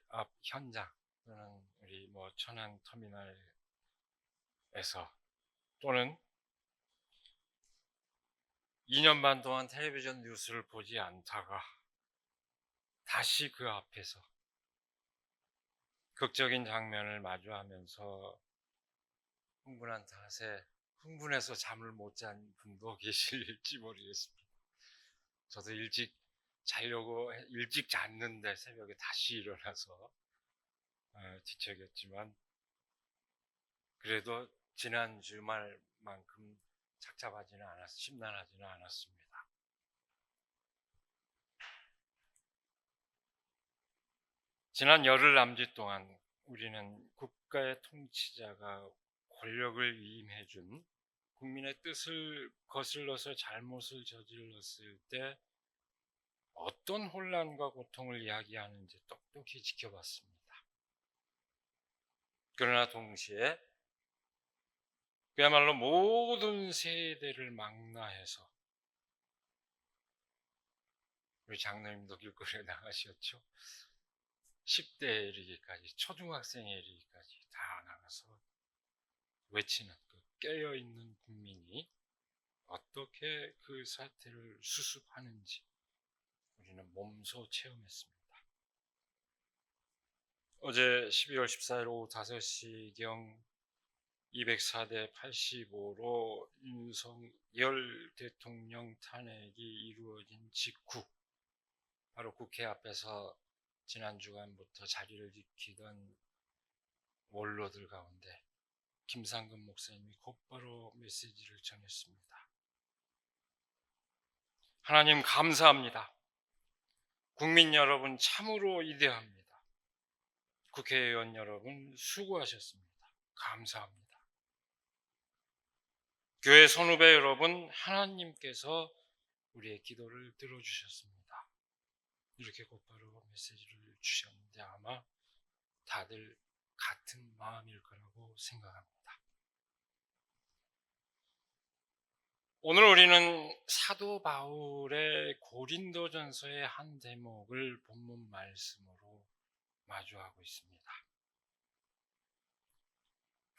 앞 현장 또는 우리 천안 터미널에서 또는 2년 반 동안 텔레비전 뉴스를 보지 않다가 다시 그 앞에서 극적인 장면을 마주하면서 흥분한 탓에 흥분해서 잠을 못 잔 분도 계실지 모르겠습니다. 저도 일찍 자려고 일찍 잤는데 새벽에 다시 일어나서 뒤척였지만 그래도 지난 주말만큼 심란하지는 않았습니다. 지난 열흘 남짓 동안 우리는 국가의 통치자가 권력을 위임해준 국민의 뜻을 거슬러서 잘못을 저질렀을 때 어떤 혼란과 고통을 이야기하는지 똑똑히 지켜봤습니다. 그러나 동시에 그야말로 모든 세대를 망라해서 우리 장로님도 길거리에 나가셨죠. 10대에 이르기까지 초등학생에 이르기까지 다 나가서 외치는 그 깨어있는 국민이 어떻게 그 사태를 수습하는지 우리는 몸소 체험했습니다. 어제 12월 14일 오후 5시경 204대 85로 윤석열 대통령 탄핵이 이루어진 직후 바로 국회 앞에서 지난 주간부터 자리를 지키던 원로들 가운데 김상근 목사님이 곧바로 메시지를 전했습니다. 하나님 감사합니다. 국민 여러분 참으로 위대합니다. 국회의원 여러분 수고하셨습니다. 감사합니다. 교회 선후배 여러분 하나님께서 우리의 기도를 들어주셨습니다. 이렇게 곧바로 메시지를 주셨는데 아마 다들 같은 마음일 거라고 생각합니다. 오늘 우리는 사도 바울의 고린도전서의 한 대목을 본문 말씀으로 마주하고 있습니다.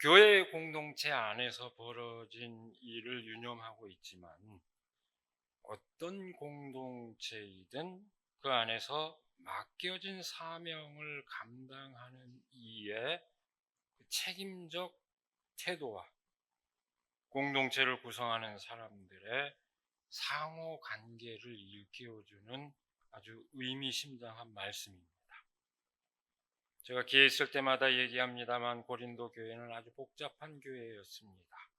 교회 공동체 안에서 벌어진 일을 유념하고 있지만 어떤 공동체이든 그 안에서 맡겨진 사명을 감당하는 이의 책임적 태도와 공동체를 구성하는 사람들의 상호 관계를 일깨워주는 아주 의미심장한 말씀입니다. 제가 기회 있을 때마다 얘기합니다만 고린도 교회는 아주 복잡한 교회였습니다.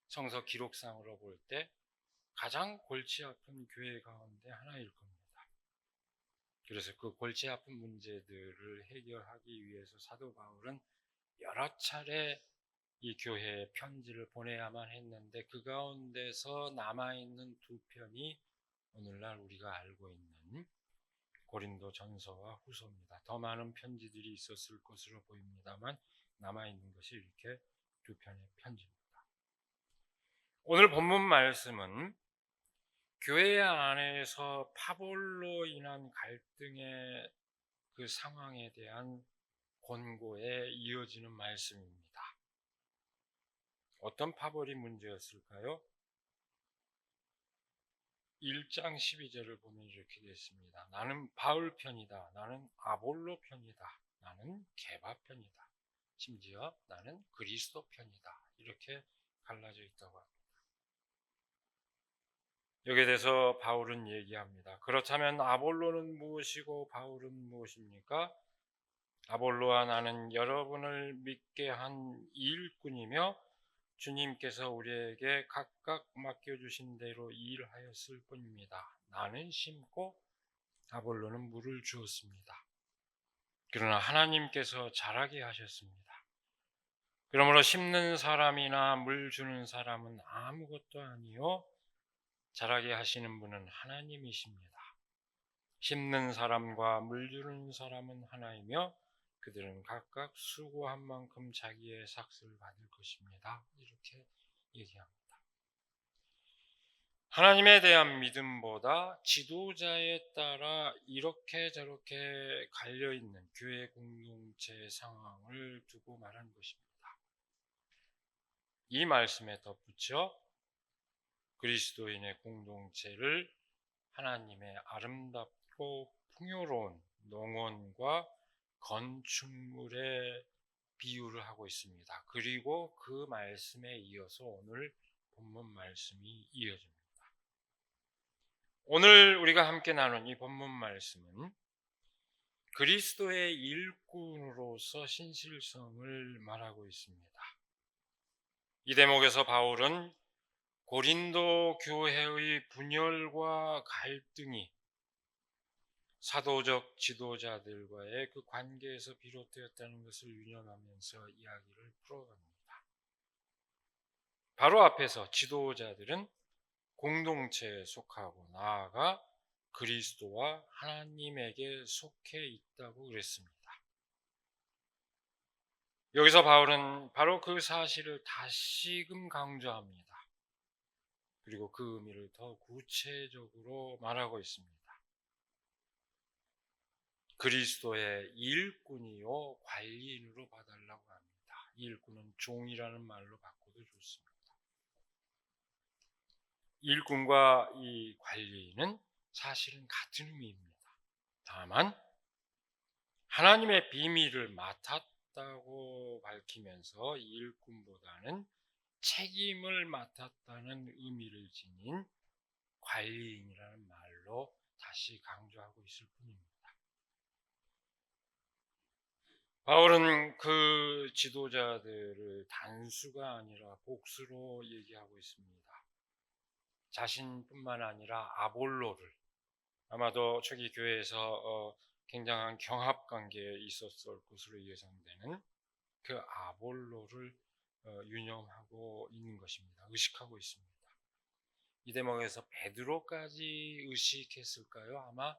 성서 기록상으로 볼 때 가장 골치 아픈 교회 가운데 하나일 겁니다. 그래서 그 골치 아픈 문제들을 해결하기 위해서 사도 바울은 여러 차례 이 교회에 편지를 보내야만 했는데 그 가운데서 남아있는 두 편이 오늘날 우리가 알고 있는 고린도 전서와 후서입니다. 더 많은 편지들이 있었을 것으로 보입니다만 남아있는 것이 이렇게 두 편의 편지입니다. 오늘 본문 말씀은 교회 안에서 파벌로 인한 갈등의 그 상황에 대한 권고에 이어지는 말씀입니다. 어떤 파벌이 문제였을까요? 1장 12절을 보면 이렇게 되어 있습니다. 나는 바울 편이다. 나는 아볼로 편이다. 나는 게바 편이다. 심지어 나는 그리스도 편이다. 이렇게 갈라져 있다고 합니다. 여기에 대해서 바울은 얘기합니다. 그렇다면 아볼로는 무엇이고 바울은 무엇입니까? 아볼로와 나는 여러분을 믿게 한 일꾼이며 주님께서 우리에게 각각 맡겨주신 대로 일하였을 뿐입니다. 나는 심고 아볼로는 물을 주었습니다. 그러나 하나님께서 자라게 하셨습니다. 그러므로 심는 사람이나 물 주는 사람은 아무것도 아니요 자라게 하시는 분은 하나님이십니다. 심는 사람과 물 주는 사람은 하나이며 그들은 각각 수고한 만큼 자기의 삭슬을 받을 것입니다. 이렇게 얘기합니다. 하나님에 대한 믿음보다 지도자에 따라 이렇게 저렇게 갈려있는 교회 공동체 상황을 두고 말한 것입니다. 이 말씀에 덧붙여 그리스도인의 공동체를 하나님의 아름답고 풍요로운 농원과 건축물에 비유를 하고 있습니다. 그리고 그 말씀에 이어서 오늘 본문 말씀이 이어집니다. 오늘 우리가 함께 나눈 이 본문 말씀은 그리스도의 일꾼으로서 신실성을 말하고 있습니다. 이 대목에서 바울은 고린도 교회의 분열과 갈등이 사도적 지도자들과의 그 관계에서 비롯되었다는 것을 유념하면서 이야기를 풀어갑니다. 바로 앞에서 지도자들은 공동체에 속하고 나아가 그리스도와 하나님에게 속해 있다고 그랬습니다. 여기서 바울은 바로 그 사실을 다시금 강조합니다. 그리고 그 의미를 더 구체적으로 말하고 있습니다. 그리스도의 일꾼이요 관리인으로 봐달라고 합니다. 일꾼은 종이라는 말로 바꿔도 좋습니다. 일꾼과 이 관리인은 사실은 같은 의미입니다. 다만 하나님의 비밀을 맡았다고 밝히면서 일꾼보다는 책임을 맡았다는 의미를 지닌 관리인이라는 말로 다시 강조하고 있을 뿐입니다. 바울은 그 지도자들을 단수가 아니라 복수로 얘기하고 있습니다. 자신뿐만 아니라 아볼로를, 아마도 초기 교회에서 굉장한 경합 관계에 있었을 것으로 예상되는 그 아볼로를 유념하고 있는 것입니다. 의식하고 있습니다. 이 대목에서 베드로까지 의식했을까요? 아마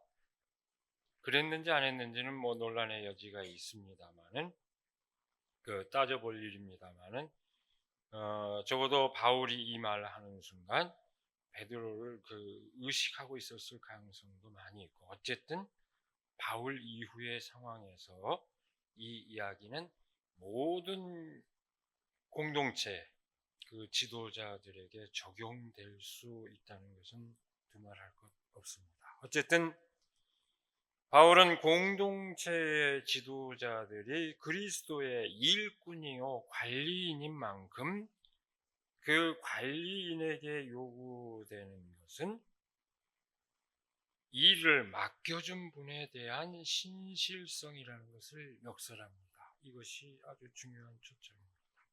그랬는지 안 했는지는 논란의 여지가 있습니다만은 따져볼 일입니다만은 적어도 바울이 이 말을 하는 순간 베드로를 의식하고 있었을 가능성도 많이 있고, 어쨌든 바울 이후의 상황에서 이 이야기는 모든 공동체 그 지도자들에게 적용될 수 있다는 것은 두말할 것 없습니다. 어쨌든 바울은 공동체의 지도자들이 그리스도의 일꾼이요 관리인인 만큼 그 관리인에게 요구되는 것은 일을 맡겨준 분에 대한 신실성이라는 것을 역설합니다. 이것이 아주 중요한 초점입니다.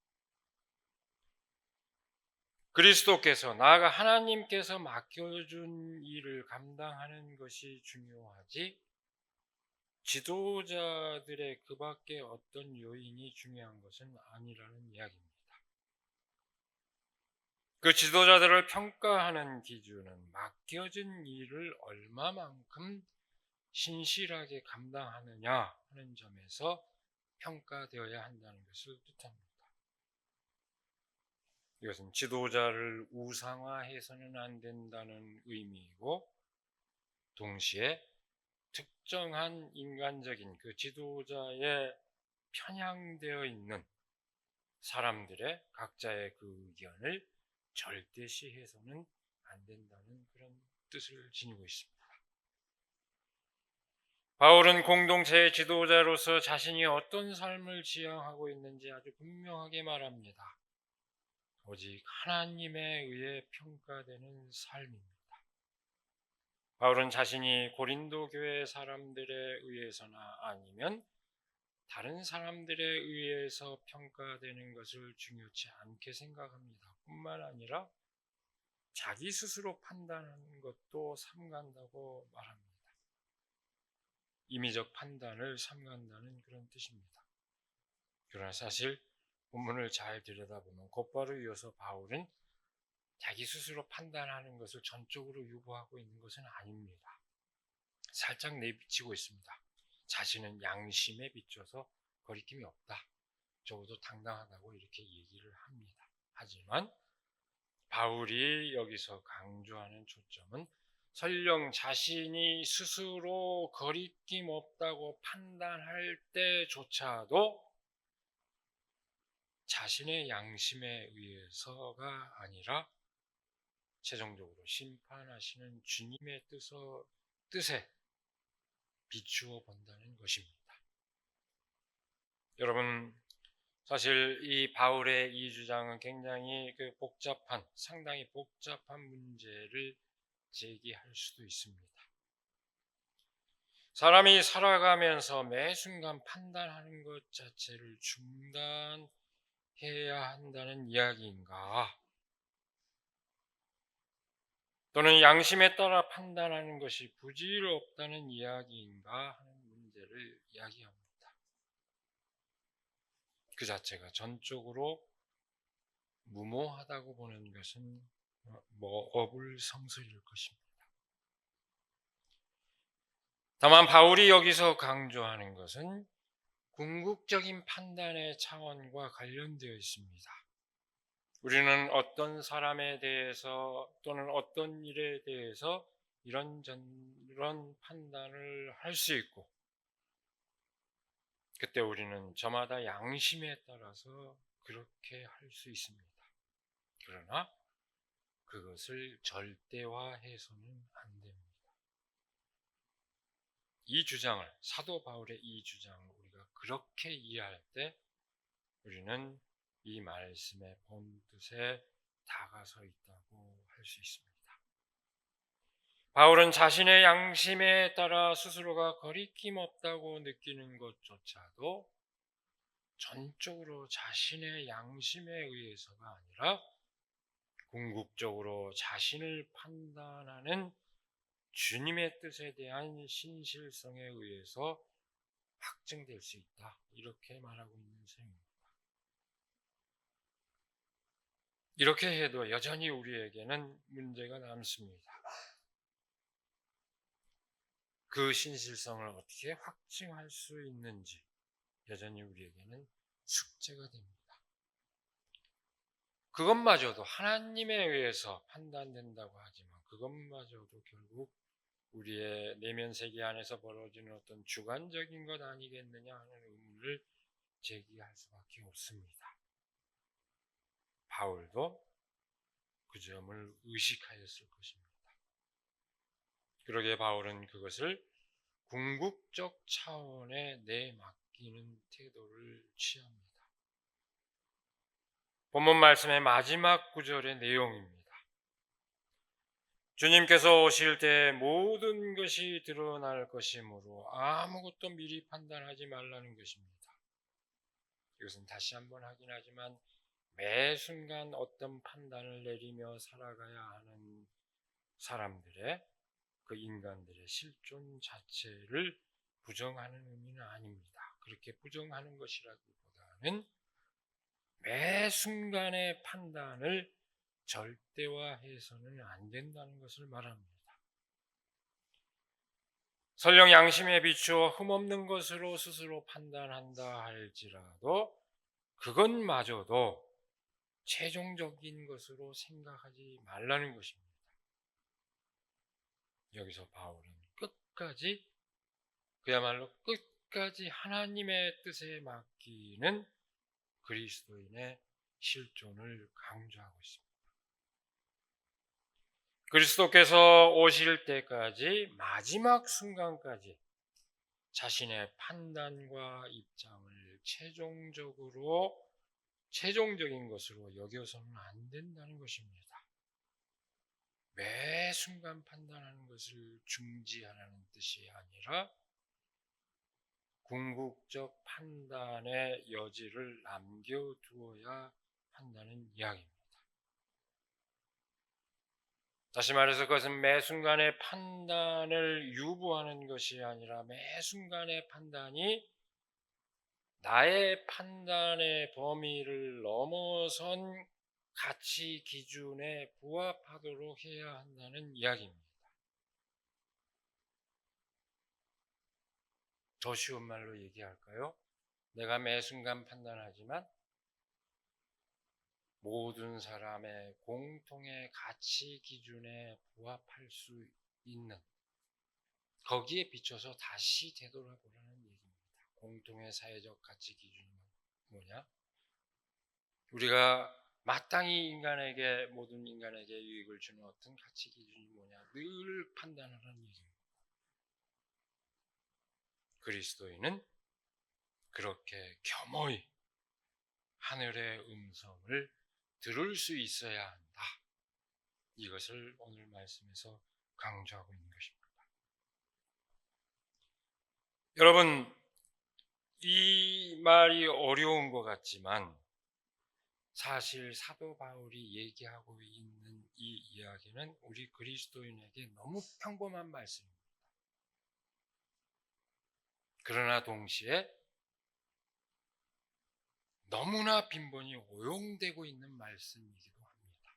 그리스도께서, 나아가 하나님께서 맡겨준 일을 감당하는 것이 중요하지 지도자들의 그 밖에 어떤 요인이 중요한 것은 아니라는 이야기입니다. 그 지도자들을 평가하는 기준은 맡겨진 일을 얼마만큼 신실하게 감당하느냐 하는 점에서 평가되어야 한다는 것을 뜻합니다. 이것은 지도자를 우상화해서는 안 된다는 의미이고, 동시에 특정한 인간적인 그 지도자에 편향되어 있는 사람들의 각자의 그 의견을 절대시해서는 안 된다는 그런 뜻을 지니고 있습니다. 바울은 공동체의 지도자로서 자신이 어떤 삶을 지향하고 있는지 아주 분명하게 말합니다. 오직 하나님에 의해 평가되는 삶입니다. 바울은 자신이 고린도 교회 사람들에 의해서나 아니면 다른 사람들에 의해서 평가되는 것을 중요치 않게 생각합니다. 뿐만 아니라 자기 스스로 판단하는 것도 삼간다고 말합니다. 임의적 판단을 삼간다는 그런 뜻입니다. 그러나 사실 본문을 잘 들여다보면 곧바로 이어서 바울은 자기 스스로 판단하는 것을 전적으로 유보하고 있는 것은 아닙니다. 살짝 내비치고 있습니다. 자신은 양심에 비춰서 거리낌이 없다, 적어도 당당하다고 이렇게 얘기를 합니다. 하지만 바울이 여기서 강조하는 초점은 설령 자신이 스스로 거리낌 없다고 판단할 때조차도 자신의 양심에 의해서가 아니라 최종적으로 심판하시는 주님의 뜻에 비추어 본다는 것입니다. 여러분, 사실 이 바울의 이 주장은 굉장히 상당히 복잡한 문제를 제기할 수도 있습니다. 사람이 살아가면서 매 순간 판단하는 것 자체를 중단해야 한다는 이야기인가? 또는 양심에 따라 판단하는 것이 부질없다는 이야기인가 하는 문제를 이야기합니다. 그 자체가 전적으로 무모하다고 보는 것은 어불성설일 것입니다. 다만 바울이 여기서 강조하는 것은 궁극적인 판단의 차원과 관련되어 있습니다. 우리는 어떤 사람에 대해서 또는 어떤 일에 대해서 이런 판단을 할 수 있고, 그때 우리는 저마다 양심에 따라서 그렇게 할 수 있습니다. 그러나 그것을 절대화해서는 안 됩니다. 이 주장을, 사도 바울의 이 주장을 우리가 그렇게 이해할 때 우리는 이 말씀의 본뜻에 다가서 있다고 할 수 있습니다. 바울은 자신의 양심에 따라 스스로가 거리낌 없다고 느끼는 것조차도 전적으로 자신의 양심에 의해서가 아니라 궁극적으로 자신을 판단하는 주님의 뜻에 대한 신실성에 의해서 확증될 수 있다, 이렇게 말하고 있는 셈입니다. 이렇게 해도 여전히 우리에게는 문제가 남습니다. 그 신실성을 어떻게 확증할 수 있는지 여전히 우리에게는 숙제가 됩니다. 그것마저도 하나님에 의해서 판단된다고 하지만 그것마저도 결국 우리의 내면 세계 안에서 벌어지는 어떤 주관적인 것 아니겠느냐 하는 의문을 제기할 수밖에 없습니다. 바울도 그 점을 의식하였을 것입니다. 그러기에 바울은 그것을 궁극적 차원에 내맡기는 태도를 취합니다. 본문 말씀의 마지막 구절의 내용입니다. 주님께서 오실 때 모든 것이 드러날 것이므로 아무것도 미리 판단하지 말라는 것입니다. 이것은 다시 한번 확인하지만 매 순간 어떤 판단을 내리며 살아가야 하는 사람들의, 그 인간들의 실존 자체를 부정하는 의미는 아닙니다. 그렇게 부정하는 것이라기보다는 매 순간의 판단을 절대화해서는 안 된다는 것을 말합니다. 설령 양심에 비추어 흠없는 것으로 스스로 판단한다 할지라도 그것마저도 최종적인 것으로 생각하지 말라는 것입니다. 여기서 바울은 그야말로 끝까지 하나님의 뜻에 맡기는 그리스도인의 실존을 강조하고 있습니다. 그리스도께서 오실 때까지 마지막 순간까지 자신의 판단과 입장을 최종적인 것으로 여겨서는 안 된다는 것입니다. 매 순간 판단하는 것을 중지하라는 뜻이 아니라 궁극적 판단의 여지를 남겨두어야 한다는 이야기입니다. 다시 말해서 그것은 매 순간의 판단을 유보하는 것이 아니라 매 순간의 판단이 나의 판단의 범위를 넘어선 가치 기준에 부합하도록 해야 한다는 이야기입니다. 더 쉬운 말로 얘기할까요? 내가 매 순간 판단하지만 모든 사람의 공통의 가치 기준에 부합할 수 있는, 거기에 비춰서 다시 되돌아보라는 얘기입니다. 공통의 사회적 가치 기준이 뭐냐? 우리가 마땅히 모든 인간에게 유익을 주는 어떤 가치 기준이 뭐냐? 늘 판단하라는 얘기입니다. 그리스도인은 그렇게 겸허히 하늘의 음성을 들을 수 있어야 한다. 이것을 오늘 말씀에서 강조하고 있는 것입니다. 여러분, 이 말이 어려운 것 같지만 사실 사도 바울이 얘기하고 있는 이 이야기는 우리 그리스도인에게 너무 평범한 말씀입니다. 그러나 동시에 너무나 빈번히 오용되고 있는 말씀이기도 합니다.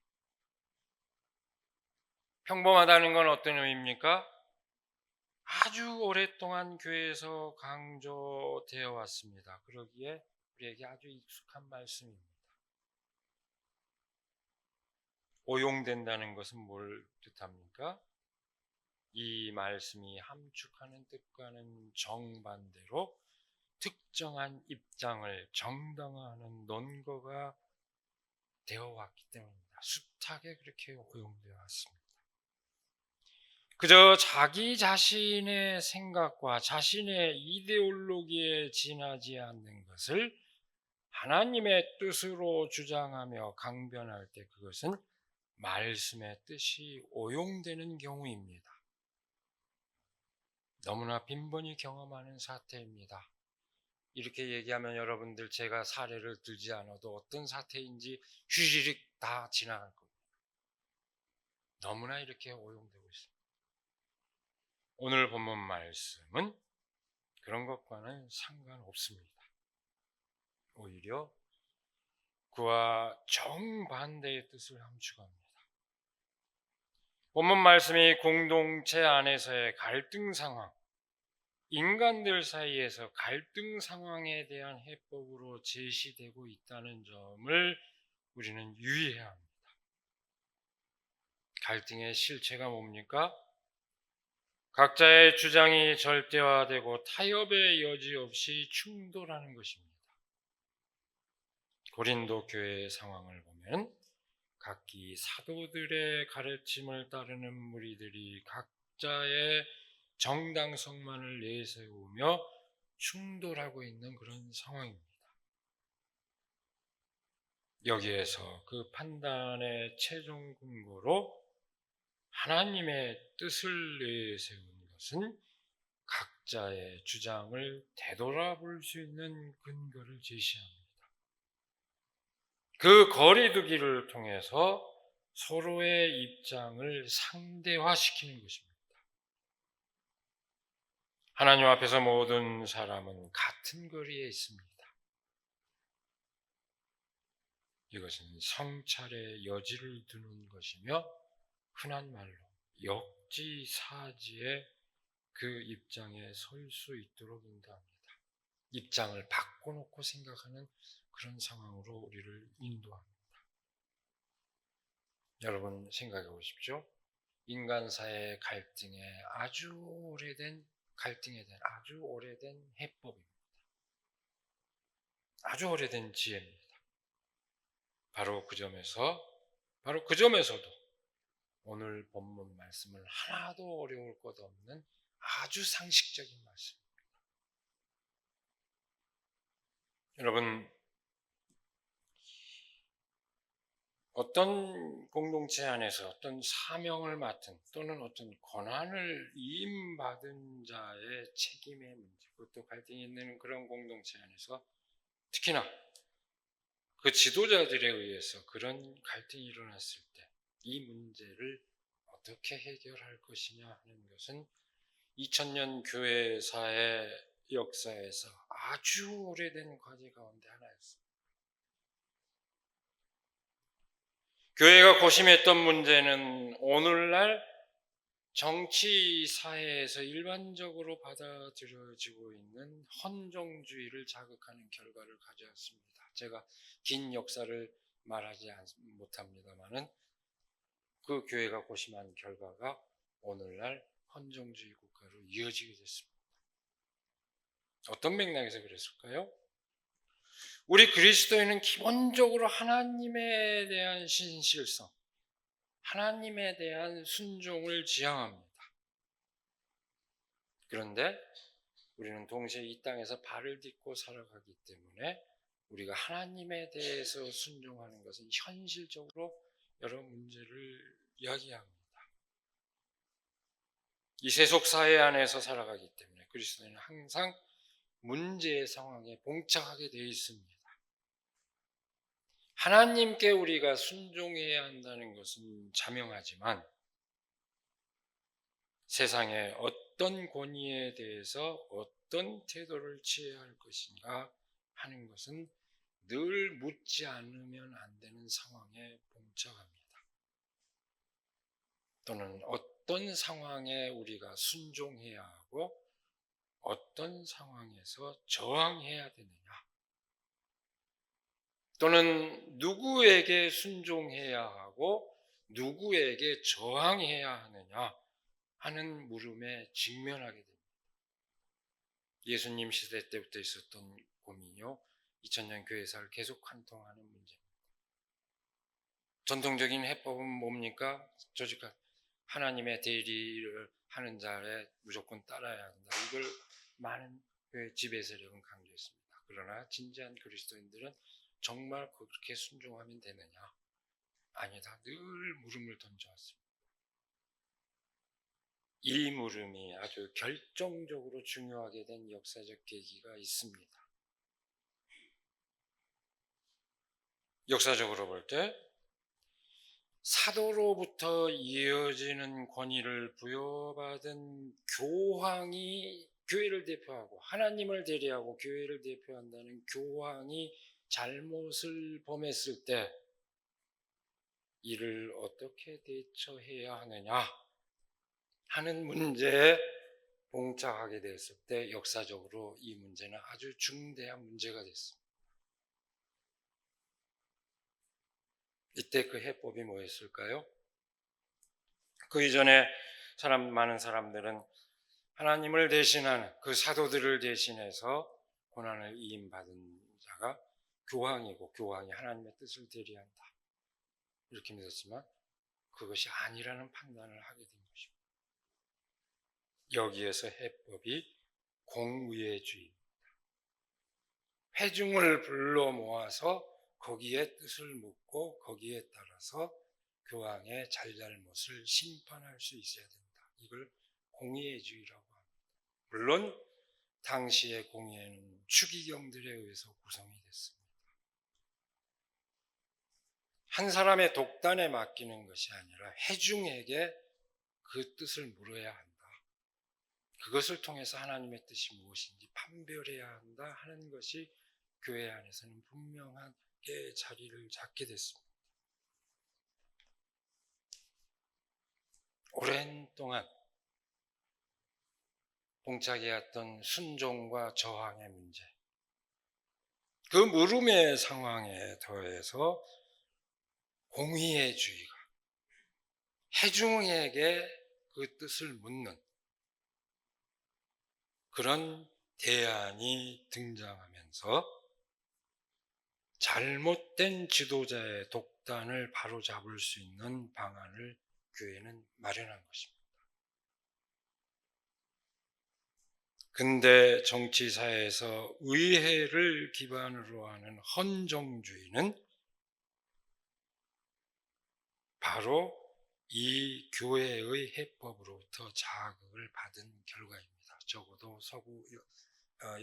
평범하다는 건 어떤 의미입니까? 아주 오랫동안 교회에서 강조되어 왔습니다. 그러기에 우리에게 아주 익숙한 말씀입니다. 오용된다는 것은 뭘 뜻합니까? 이 말씀이 함축하는 뜻과는 정반대로 특정한 입장을 정당화하는 논거가 되어 왔기 때문입니다. 숱하게 그렇게 오용되어 왔습니다. 그저 자기 자신의 생각과 자신의 이데올로기에 지나지 않는 것을 하나님의 뜻으로 주장하며 강변할 때 그것은 말씀의 뜻이 오용되는 경우입니다. 너무나 빈번히 경험하는 사태입니다. 이렇게 얘기하면 여러분들 제가 사례를 들지 않아도 어떤 사태인지 휘리릭 다 지나갈 겁니다. 너무나 이렇게 오용되고 있습니다. 오늘 본문 말씀은 그런 것과는 상관없습니다. 오히려 그와 정반대의 뜻을 함축합니다. 본문 말씀이 공동체 안에서의 갈등 상황, 인간들 사이에서 갈등 상황에 대한 해법으로 제시되고 있다는 점을 우리는 유의해야 합니다. 갈등의 실체가 뭡니까? 각자의 주장이 절대화되고 타협의 여지 없이 충돌하는 것입니다. 고린도 교회의 상황을 보면 각기 사도들의 가르침을 따르는 무리들이 각자의 정당성만을 내세우며 충돌하고 있는 그런 상황입니다. 여기에서 그 판단의 최종 근거로 하나님의 뜻을 내세운 것은 각자의 주장을 되돌아볼 수 있는 근거를 제시합니다. 그 거리두기를 통해서 서로의 입장을 상대화시키는 것입니다. 하나님 앞에서 모든 사람은 같은 거리에 있습니다. 이것은 성찰의 여지를 두는 것이며 흔한 말로 역지사지의 그 입장에 설 수 있도록 인도합니다. 입장을 바꿔놓고 생각하는 그런 상황으로 우리를 인도합니다. 여러분 생각해 보십시오. 인간사의 갈등에 아주 오래된 갈등에 대한 아주 오래된 해법입니다. 아주 오래된 지혜입니다. 바로 그 점에서도 오늘 본문 말씀은 하나도 어려울 것 없는 아주 상식적인 말씀입니다. 여러분, 어떤 공동체 안에서 어떤 사명을 맡은 또는 어떤 권한을 위임받은 자의 책임의 문제, 그것도 갈등이 있는 그런 공동체 안에서 특히나 그 지도자들에 의해서 그런 갈등이 일어났을 때 이 문제를 어떻게 해결할 것이냐 하는 것은 2000년 교회사의 역사에서 아주 오래된 과제 가운데 하나였습니다. 교회가 고심했던 문제는 오늘날 정치 사회에서 일반적으로 받아들여지고 있는 헌정주의를 자극하는 결과를 가져왔습니다. 제가 긴 역사를 말하지 못합니다만은 그 교회가 고심한 결과가 오늘날 헌정주의 국가로 이어지게 됐습니다. 어떤 맥락에서 그랬을까요? 우리 그리스도인은 기본적으로 하나님에 대한 신실성, 하나님에 대한 순종을 지향합니다. 그런데 우리는 동시에 이 땅에서 발을 딛고 살아가기 때문에 우리가 하나님에 대해서 순종하는 것은 현실적으로 여러 문제를 이야기합니다. 이 세속 사회 안에서 살아가기 때문에 그리스도인은 항상 문제의 상황에 봉착하게 되어 있습니다. 하나님께 우리가 순종해야 한다는 것은 자명하지만 세상의 어떤 권위에 대해서 어떤 태도를 취해야 할 것인가 하는 것은 늘 묻지 않으면 안 되는 상황에 봉착합니다. 또는 어떤 상황에 우리가 순종해야 하고 어떤 상황에서 저항해야 되느냐, 또는 누구에게 순종해야 하고 누구에게 저항해야 하느냐 하는 물음에 직면하게 됩니다. 예수님 시대 때부터 있었던 고민이요, 2000년 교회사를 계속 관통하는 문제입니다. 전통적인 해법은 뭡니까? 조직한 하나님의 대리를 하는 자에 무조건 따라야 한다. 이걸 많은 교회 지배 세력은 강조했습니다. 그러나 진지한 그리스도인들은 정말 그렇게 순종하면 되느냐? 아니다. 늘 물음을 던져왔습니다. 이 물음이 아주 결정적으로 중요하게 된 역사적 계기가 있습니다. 역사적으로 볼 때 사도로부터 이어지는 권위를 부여받은 교황이 교회를 대표하고 하나님을 대리하고 교회를 대표한다는 교황이 잘못을 범했을 때 이를 어떻게 대처해야 하느냐 하는 문제에 봉착하게 됐을 때 역사적으로 이 문제는 아주 중대한 문제가 됐습니다. 이때 그 해법이 뭐였을까요? 그 이전에 많은 사람들은 하나님을 대신하는 그 사도들을 대신해서 고난을 이임받은 자가 교황이고 교황이 하나님의 뜻을 대리한다 이렇게 믿었지만 그것이 아니라는 판단을 하게 된 것입니다. 여기에서 해법이 공의회주의입니다. 회중을 불러 모아서 거기에 뜻을 묻고 거기에 따라서 교황의 잘잘못을 심판할 수 있어야 된다. 이걸 공의회주의라고 합니다. 물론 당시의 공의회는 추기경들에 의해서 구성이 됐습니다. 한 사람의 독단에 맡기는 것이 아니라 회중에게 그 뜻을 물어야 한다. 그것을 통해서 하나님의 뜻이 무엇인지 판별해야 한다 하는 것이 교회 안에서는 분명하게 자리를 잡게 됐습니다. 오랜 동안 봉착해왔던 순종과 저항의 문제, 그 물음의 상황에 더해서 공의회주의가 회중에게 그 뜻을 묻는 그런 대안이 등장하면서 잘못된 지도자의 독단을 바로잡을 수 있는 방안을 교회는 마련한 것입니다. 근대 정치사회에서 의회를 기반으로 하는 헌정주의는 바로 이 교회의 해법으로부터 자극을 받은 결과입니다. 적어도 서구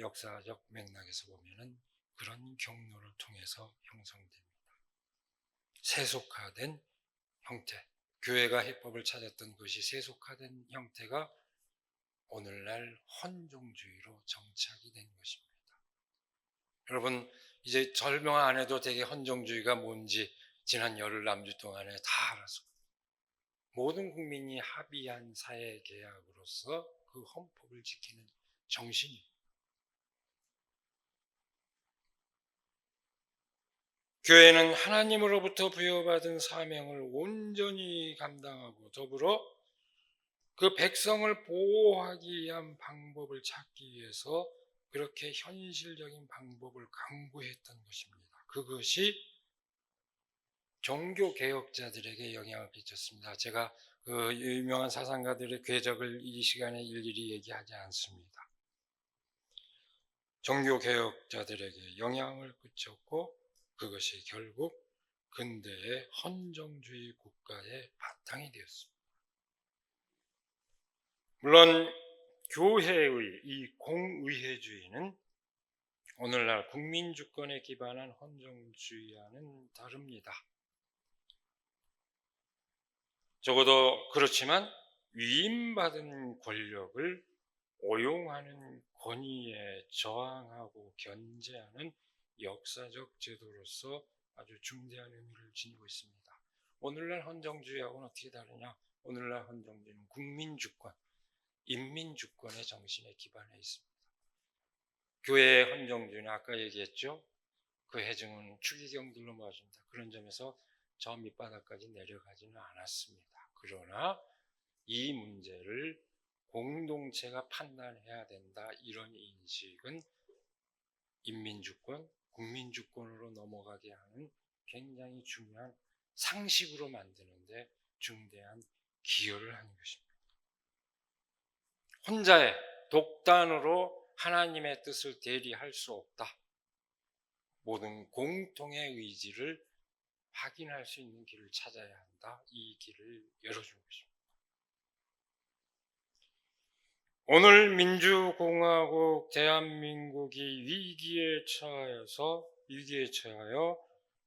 역사적 맥락에서 보면은 그런 경로를 통해서 형성됩니다. 세속화된 형태, 교회가 해법을 찾았던 것이 세속화된 형태가 오늘날 헌정주의로 정착이 된 것입니다. 여러분 이제 설명 안 해도 되게 헌정주의가 뭔지 지난 열흘 남주 동안에 다 알았습니다. 모든 국민이 합의한 사회 계약으로서 그 헌법을 지키는 정신입니다. 교회는 하나님으로부터 부여받은 사명을 온전히 감당하고 더불어 그 백성을 보호하기 위한 방법을 찾기 위해서 그렇게 현실적인 방법을 강구했던 것입니다. 그것이 종교 개혁자들에게 영향을 끼쳤습니다. 제가 그 유명한 사상가들의 궤적을 이 시간에 일일이 얘기하지 않습니다. 종교 개혁자들에게 영향을 끼쳤고 그것이 결국 근대의 헌정주의 국가의 바탕이 되었습니다. 물론 교회의 이 공의회주의는 오늘날 국민주권에 기반한 헌정주의와는 다릅니다. 적어도 그렇지만 위임받은 권력을 오용하는 권위에 저항하고 견제하는 역사적 제도로서 아주 중대한 의미를 지니고 있습니다. 오늘날 헌정주의하고는 어떻게 다르냐? 오늘날 헌정주의는 국민주권, 인민주권의 정신에 기반해 있습니다. 교회의 헌정주의는 아까 얘기했죠. 그 해증은 추기경들로 모아집니다. 그런 점에서 저 밑바닥까지 내려가지는 않았습니다. 그러나 이 문제를 공동체가 판단해야 된다, 이런 인식은 인민주권, 국민주권으로 넘어가게 하는 굉장히 중요한 상식으로 만드는데 중대한 기여를 하는 것입니다. 혼자의 독단으로 하나님의 뜻을 대리할 수 없다. 모든 공통의 의지를 확인할 수 있는 길을 찾아야 한다. 이 길을 열어준 것입니다. 오늘 민주공화국 대한민국이 위기에 처하여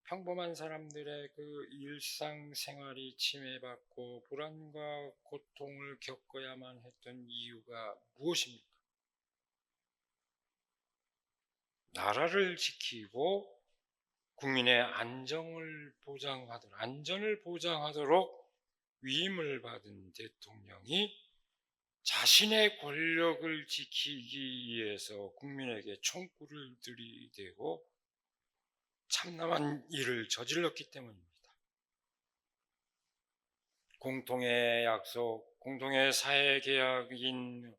평범한 사람들의 그 일상생활이 침해받고 불안과 고통을 겪어야만 했던 이유가 무엇입니까? 나라를 지키고 국민의 안전을 보장하도록 위임을 받은 대통령이 자신의 권력을 지키기 위해서 국민에게 총구를 들이대고 참남한 일을 저질렀기 때문입니다. 공통의 약속, 공통의 사회계약인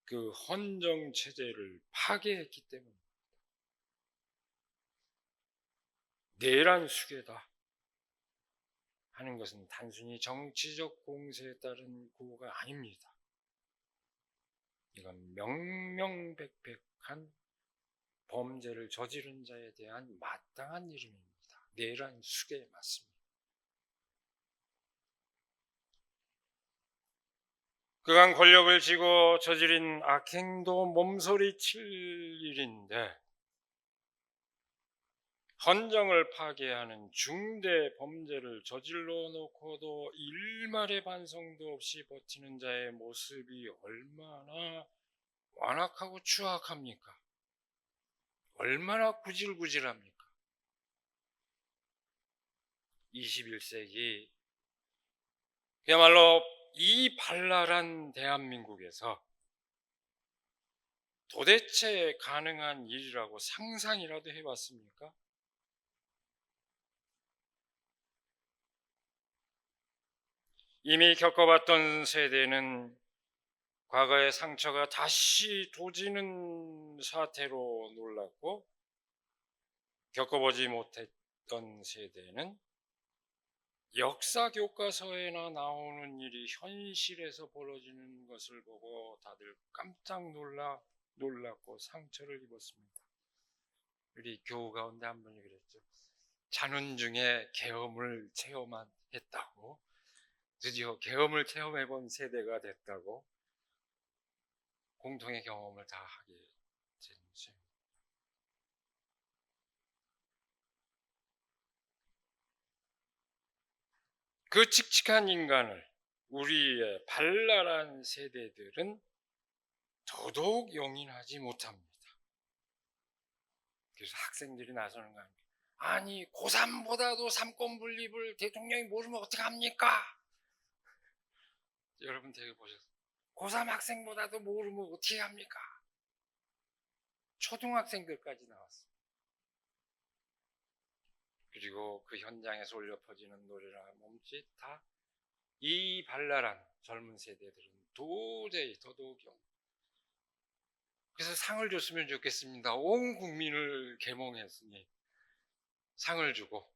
그 헌정체제를 파괴했기 때문입니다. 내란 수괴다 하는 것은 단순히 정치적 공세에 따른 구호가 아닙니다. 이건 명명백백한 범죄를 저지른 자에 대한 마땅한 이름입니다. 내란 수괴에 맞습니다. 그간 권력을 쥐고 저지른 악행도 몸소리칠 일인데 헌정을 파괴하는 중대 범죄를 저질러 놓고도 일말의 반성도 없이 버티는 자의 모습이 얼마나 완악하고 추악합니까? 얼마나 구질구질합니까? 21세기 그야말로 이 발랄한 대한민국에서 도대체 가능한 일이라고 상상이라도 해봤습니까? 이미 겪어봤던 세대는 과거의 상처가 다시 도지는 사태로 놀랐고, 겪어보지 못했던 세대는 역사 교과서에나 나오는 일이 현실에서 벌어지는 것을 보고 다들 깜짝 놀랐고 상처를 입었습니다. 우리 교우 가운데 한 분이 그랬죠. 자는 중에 계엄을 체험했다고, 드디어 계엄을 체험해본 세대가 됐다고 공통의 경험을 다 하게 된 셈입니다. 그 칙칙한 인간을 우리의 발랄한 세대들은 더더욱 용인하지 못합니다. 그래서 학생들이 나서는 거 아닙니까? 아니 고3보다도 삼권분립을 대통령이 모르면 어떡합니까? 여러분 되게 보셨어요. 고3 학생보다도 모르면 어떻게 합니까? 초등학생들까지 나왔어요. 그리고 그 현장에서 울려 퍼지는 노래라 몸짓 다 이 발랄한 젊은 세대들은 도저히 더더욱요. 그래서 상을 줬으면 좋겠습니다. 온 국민을 계몽했으니 상을 주고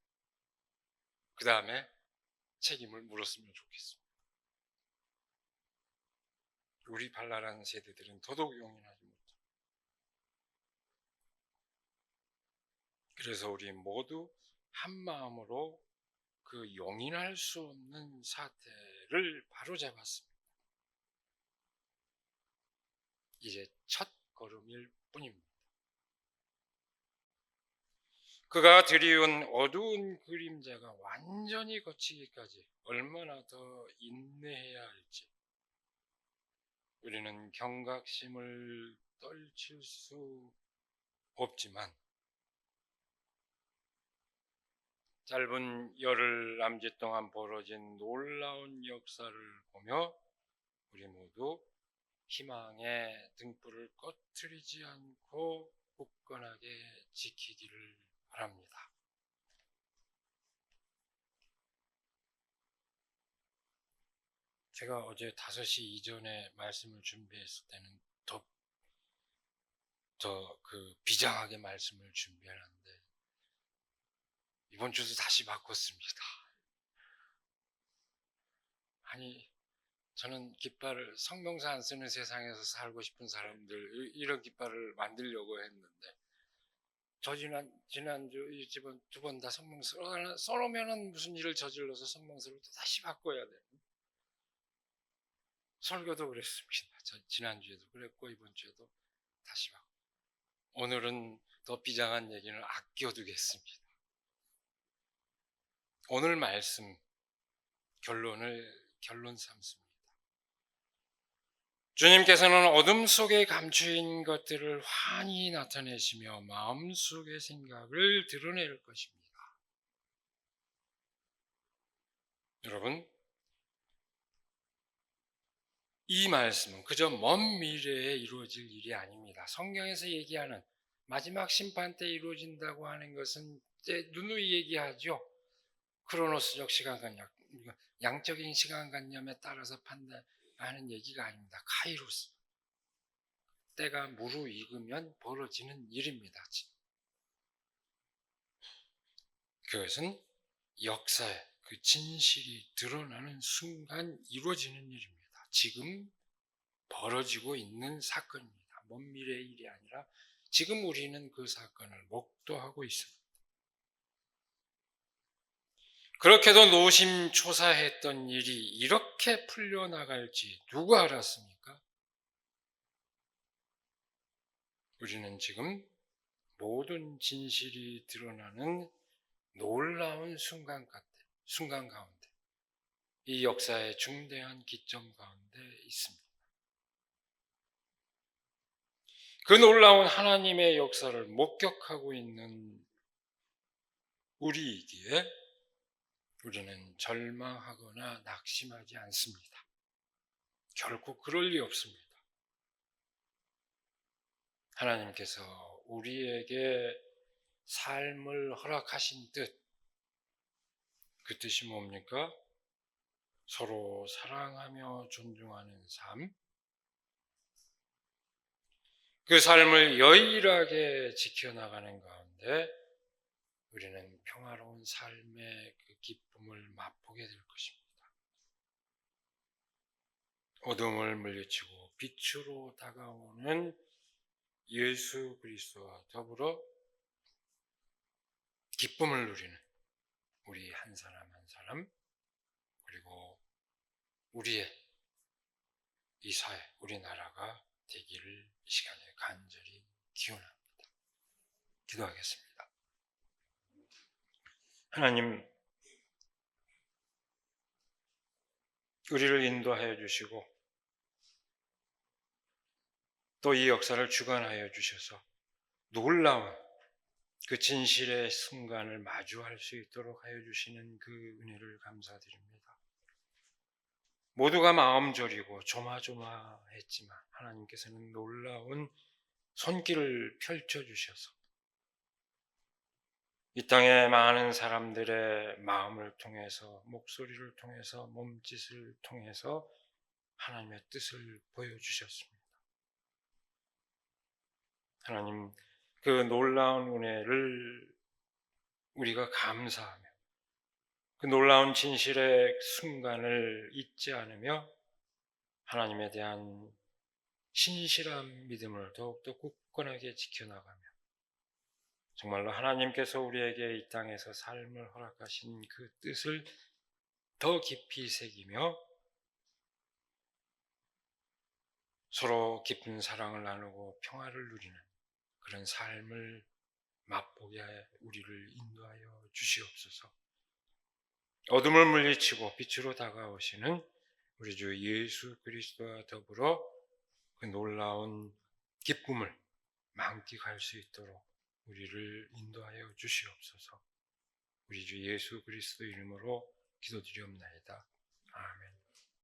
그 다음에 책임을 물었으면 좋겠습니다. 우리 발랄한 세대들은 더더욱 용인하지 못합니다. 그래서 우리 모두 한 마음으로 그 용인할 수 없는 사태를 바로잡았습니다. 이제 첫 걸음일 뿐입니다. 그가 드리운 어두운 그림자가 완전히 걷히기까지 얼마나 더 인내해야 할지 우리는 경각심을 떨칠 수 없지만 짧은 열흘 남짓 동안 벌어진 놀라운 역사를 보며 우리 모두 희망의 등불을 꺼트리지 않고 굳건하게 지키기를 바랍니다. 제가 어제 5시 이전에 말씀을 준비했을 때는 더 비장하게 말씀을 준비하는데 이번 주도 다시 바꿨습니다. 아니, 저는 깃발을 성명사 안 쓰는 세상에서 살고 싶은 사람들 이런 깃발을 만들려고 했는데 지난주 이번 2번 다 성명서 써놓으면 무슨 일을 저질러서 성명서를 또 다시 바꿔야 돼요. 설교도 그랬습니다. 지난주에도 그랬고 이번 주에도 다시 바꿔. 오늘은 더 비장한 얘기는 아껴두겠습니다. 오늘 말씀 결론 삼습니다. 주님께서는 어둠 속에 감추인 것들을 환히 나타내시며 마음속의 생각을 드러낼 것입니다. 여러분, 이 말씀은 그저 먼 미래에 이루어질 일이 아닙니다. 성경에서 얘기하는 마지막 심판 때 이루어진다고 하는 것은 이제 누누이 얘기하죠. 크로노스적 시간관념, 양적인 시간관념에 따라서 판단하는 얘기가 아닙니다. 카이로스. 때가 무르익으면 벌어지는 일입니다. 그것은 역사의 그 진실이 드러나는 순간 이루어지는 일입니다. 지금 벌어지고 있는 사건입니다. 먼 미래의 일이 아니라 지금 우리는 그 사건을 목도하고 있습니다. 그렇게도 노심초사했던 일이 이렇게 풀려나갈지 누가 알았습니까? 우리는 지금 모든 진실이 드러나는 놀라운 순간 가운데 이 역사의 중대한 기점 가운데 있습니다. 그 놀라운 하나님의 역사를 목격하고 있는 우리이기에 우리는 절망하거나 낙심하지 않습니다. 결코 그럴 리 없습니다. 하나님께서 우리에게 삶을 허락하신 뜻, 그 뜻이 뭡니까? 서로 사랑하며 존중하는 삶, 그 삶을 여일하게 지켜나가는 가운데 우리는 평화로운 삶의 그 기쁨을 맛보게 될 것입니다. 어둠을 물리치고 빛으로 다가오는 예수 그리스도와 더불어 기쁨을 누리는 우리 한 사람 한 사람, 그리고 우리의 이 사회, 우리나라가 되기를 이 시간에 간절히 기원합니다. 기도하겠습니다. 하나님, 우리를 인도하여 주시고 또 이 역사를 주관하여 주셔서 놀라운 그 진실의 순간을 마주할 수 있도록 하여 주시는 그 은혜를 감사드립니다. 모두가 마음 졸이고 조마조마했지만 하나님께서는 놀라운 손길을 펼쳐주셔서 이 땅의 많은 사람들의 마음을 통해서, 목소리를 통해서, 몸짓을 통해서 하나님의 뜻을 보여주셨습니다. 하나님, 그 놀라운 은혜를 우리가 감사하며 그 놀라운 진실의 순간을 잊지 않으며 하나님에 대한 신실한 믿음을 더욱더 굳건하게 지켜나가며 정말로 하나님께서 우리에게 이 땅에서 삶을 허락하신 그 뜻을 더 깊이 새기며 서로 깊은 사랑을 나누고 평화를 누리는 그런 삶을 맛보게 우리를 인도하여 주시옵소서. 어둠을 물리치고 빛으로 다가오시는 우리 주 예수 그리스도와 더불어 그 놀라운 기쁨을 만끽할 수 있도록 우리를 인도하여 주시옵소서. 우리 주 예수 그리스도 이름으로 기도드리옵나이다. 아멘.